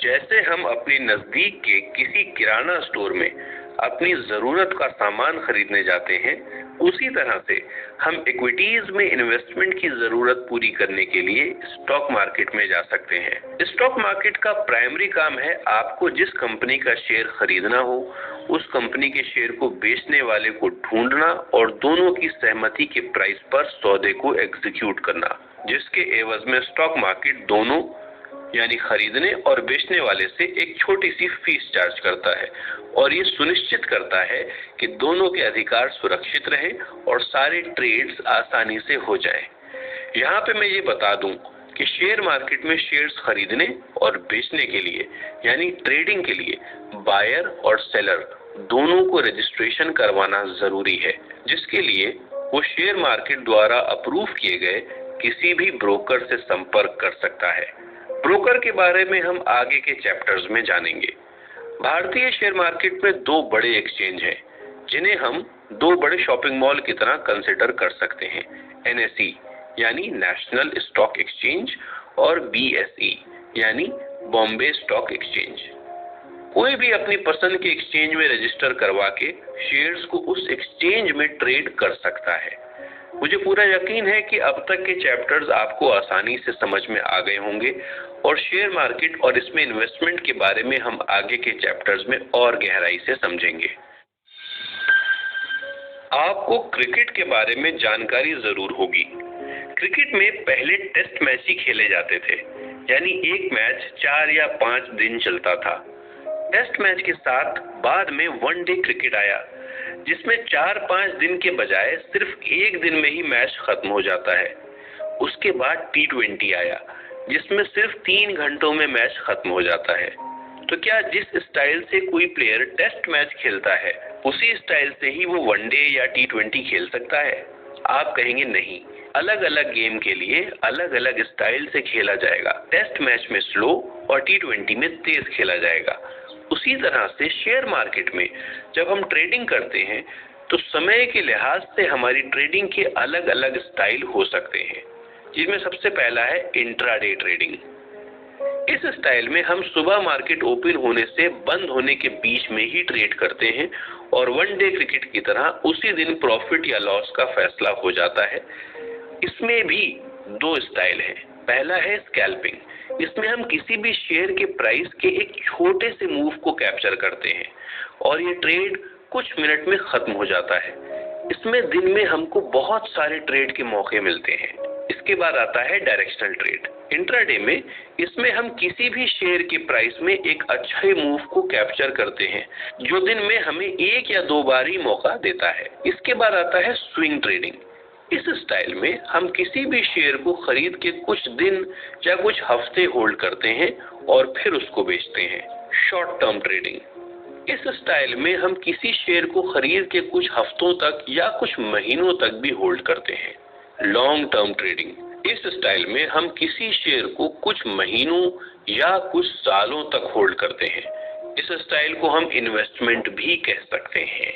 जैसे हम अपने नजदीक के किसी किराना स्टोर में अपनी जरूरत का सामान खरीदने जाते हैं, उसी तरह से हम इक्विटीज में इन्वेस्टमेंट की जरूरत पूरी करने के लिए स्टॉक मार्केट में जा सकते हैं। स्टॉक मार्केट का प्राइमरी काम है आपको जिस कंपनी का शेयर खरीदना हो, उस कंपनी के शेयर को बेचने वाले को ढूंढना और दोनों की सहमति के प्राइस पर सौदे को एग्जीक्यूट करना, जिसके एवज में स्टॉक मार्केट दोनों यानी खरीदने और बेचने वाले से एक छोटी सी फीस चार्ज करता है और ये सुनिश्चित करता है कि दोनों के अधिकार सुरक्षित रहें और सारे ट्रेड्स आसानी से हो जाए। यहाँ पे मैं ये बता दूं कि शेयर मार्केट में शेयर्स खरीदने और बेचने के लिए यानी ट्रेडिंग के लिए बायर और सेलर दोनों को रजिस्ट्रेशन करवाना जरूरी है, जिसके लिए वो शेयर मार्केट द्वारा अप्रूव किए गए किसी भी ब्रोकर से संपर्क कर सकता है। ब्रोकर के बारे में हम आगे के चैप्टर्स में जानेंगे। भारतीय शेयर मार्केट में दो बड़े एक्सचेंज हैं, जिन्हें हम दो बड़े शॉपिंग मॉल की तरह कंसिडर कर सकते हैं। NSE यानी नेशनल स्टॉक एक्सचेंज और BSE यानी बॉम्बे स्टॉक एक्सचेंज। कोई भी अपनी पसंद के एक्सचेंज में रजिस्टर करवा के शेयर्स को उस एक्सचेंज में ट्रेड कर सकता है। मुझे पूरा यकीन है कि अब तक के चैप्टर्स आपको आसानी से समझ में आ गए होंगे और शेयर मार्केट और इसमें इन्वेस्टमेंट के बारे में हम आगे के चैप्टर्स में और गहराई से समझेंगे। आपको क्रिकेट के बारे में जानकारी जरूर होगी। क्रिकेट में पहले टेस्ट मैच ही खेले जाते थे, यानी एक मैच 4 या 5 दिन चलता था। टेस्ट मैच के साथ बाद में वनडे क्रिकेट आया, जिसमें 4-5 दिन के बजाय सिर्फ एक दिन में ही मैच खत्म हो जाता है। उसके बाद T20 आया, जिसमें सिर्फ 3 घंटों में मैच खत्म हो जाता है। तो क्या जिस स्टाइल से कोई प्लेयर टेस्ट मैच खेलता है, उसी स्टाइल से ही वो वनडे या T20 खेल सकता है? आप कहेंगे नहीं, अलग अलग गेम के लिए अलग अलग स्टाइल से खेला जाएगा। टेस्ट मैच में स्लो और T20 में तेज खेला जाएगा। उसी तरह से शेयर मार्केट में जब हम ट्रेडिंग करते हैं तो समय के लिहाज से हमारी ट्रेडिंग के अलग अलग स्टाइल हो सकते हैं, जिनमें सबसे पहला है इंट्राडे ट्रेडिंग। इस स्टाइल में हम सुबह मार्केट ओपन होने से बंद होने के बीच में ही ट्रेड करते हैं और वनडे क्रिकेट की तरह उसी दिन प्रॉफिट या लॉस का फैसला हो जाता है। इसमें भी 2 स्टाइल हैं। पहला है स्कैल्पिंग। इसमें हम किसी भी शेयर के प्राइस के एक छोटे से मूव को कैप्चर करते हैं और ये ट्रेड कुछ मिनट में खत्म हो जाता है। इसमें दिन में हमको बहुत सारे ट्रेड के मौके मिलते हैं। इसके बाद आता है डायरेक्शनल ट्रेड। इंट्राडे में इसमें हम किसी भी शेयर के प्राइस में एक अच्छे मूव को कैप्चर करते हैं, जो दिन में हमें 1 या 2 बार ही मौका देता है। इसके बाद आता है स्विंग ट्रेडिंग। इस स्टाइल में हम किसी भी शेयर को खरीद के कुछ दिन या कुछ हफ्ते होल्ड करते हैं और फिर उसको बेचते हैं। Short term trading. इस स्टाइल में हम किसी शेयर को खरीद के कुछ हफ्तों तक या कुछ महीनों तक भी होल्ड करते हैं। Long term trading. इस स्टाइल में हम किसी शेयर को कुछ महीनों या कुछ सालों तक होल्ड करते हैं। इस स्टाइल को हम इन्वेस्टमेंट भी कह सकते हैं।